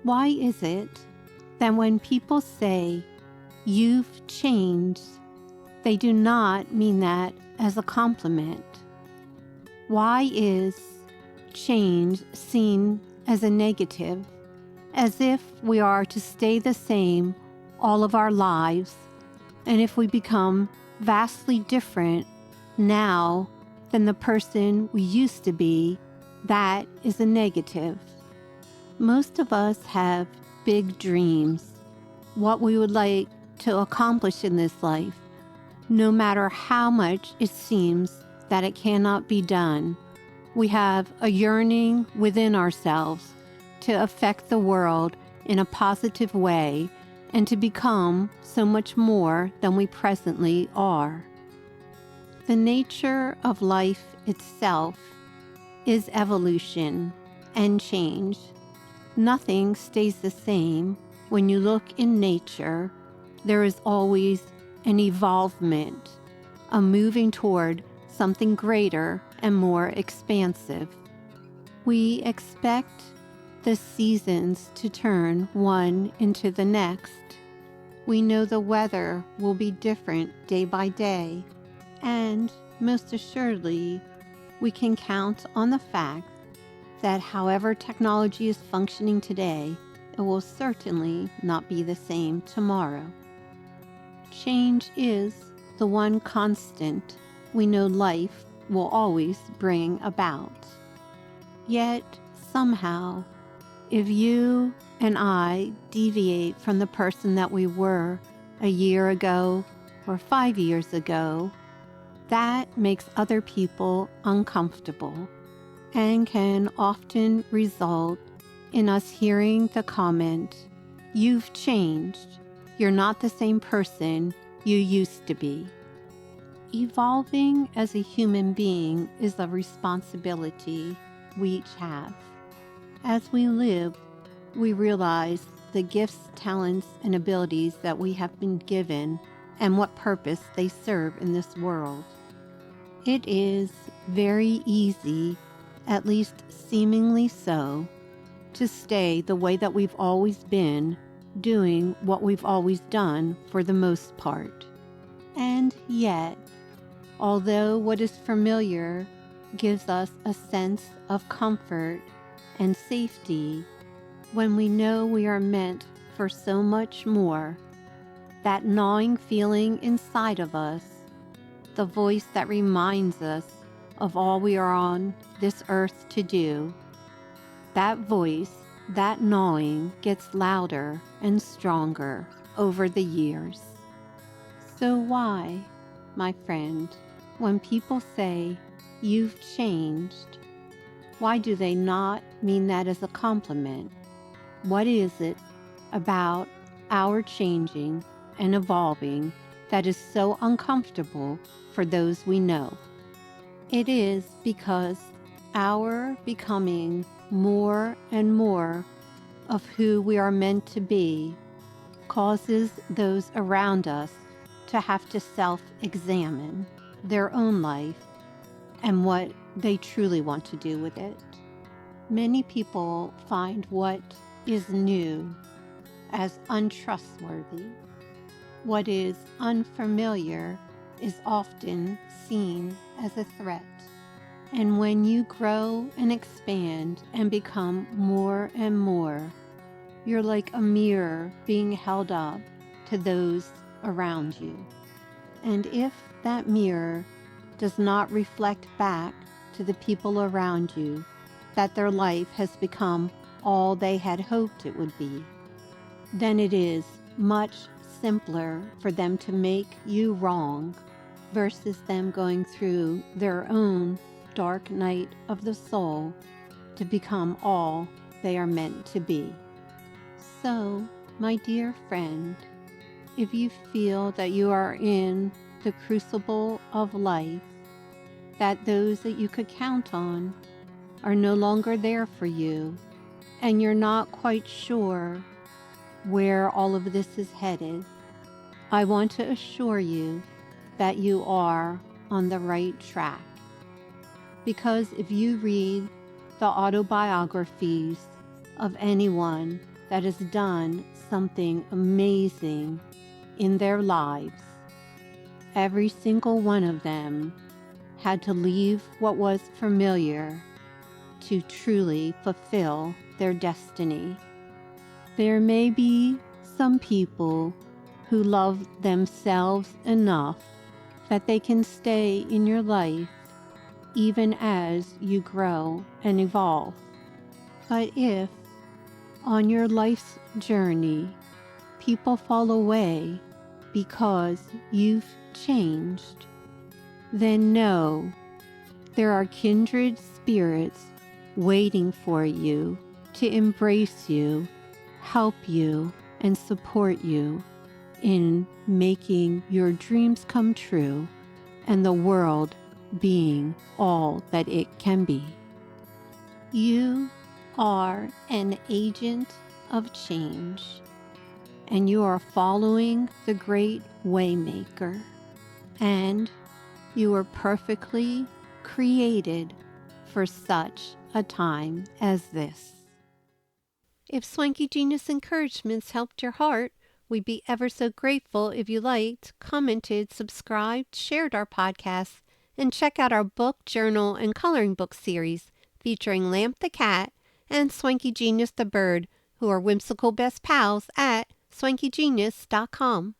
Why is it that when people say, "You've changed," they do not mean that as a compliment? Why is change seen as a negative, as if we are to stay the same all of our lives, and if we become vastly different now than the person we used to be, that is a negative? Most of us have big dreams, what we would like to accomplish in this life, no matter how much it seems that it cannot be done. We have a yearning within ourselves to affect the world in a positive way and to become so much more than we presently are. The nature of life itself is evolution and change. Nothing stays the same. When you look in nature, there is always an evolvement, a moving toward something greater and more expansive. We expect the seasons to turn one into the next. We know the weather will be different day by day, and most assuredly, we can count on the fact that however technology is functioning today, it will certainly not be the same tomorrow. Change is the one constant we know life will always bring about. Yet, somehow, if you and I deviate from the person that we were a year ago or 5 years ago, that makes other people uncomfortable and can often result in us hearing the comment, "You've changed. You're not the same person you used to be." Evolving as a human being is a responsibility we each have. As we live, we realize the gifts, talents, and abilities that we have been given and what purpose they serve in this world. It is very easy, at least seemingly so, to stay the way that we've always been, doing what we've always done for the most part. And yet, although what is familiar gives us a sense of comfort and safety, when we know we are meant for so much more, that gnawing feeling inside of us, the voice that reminds us of all we are on this earth to do, that voice, that gnawing, gets louder and stronger over the years. So why, my friend, when people say, "You've changed," why do they not mean that as a compliment? What is it about our changing and evolving that is so uncomfortable for those we know? It is because our becoming more and more of who we are meant to be causes those around us to have to self-examine their own life and what they truly want to do with it. Many people find what is new as untrustworthy. What is unfamiliar is often seen as a threat. And when you grow and expand and become more and more, you're like a mirror being held up to those around you. And if that mirror does not reflect back to the people around you that their life has become all they had hoped it would be, then it is much simpler for them to make you wrong versus them going through their own dark night of the soul to become all they are meant to be. So, my dear friend, if you feel that you are in the crucible of life, that those that you could count on are no longer there for you, and you're not quite sure where all of this is headed, I want to assure you that you are on the right track. Because if you read the autobiographies of anyone that has done something amazing in their lives. Every single one of them had to leave what was familiar to truly fulfill their destiny. There may be some people who love themselves enough that they can stay in your life even as you grow and evolve. But if on your life's journey people fall away because you've changed, then know there are kindred spirits waiting for you to embrace you, help you, and support you in making your dreams come true and the world being all that it can be. You are an agent of change, and you are following the great Waymaker, and you are perfectly created for such a time as this. If Swanky Genius encouragements helped your heart, we'd be ever so grateful if you liked, commented, subscribed, shared our podcasts, and check out our book, journal, and coloring book series featuring Lamp the cat and Swanky Genius the bird, who are whimsical best pals at swankygenius.com.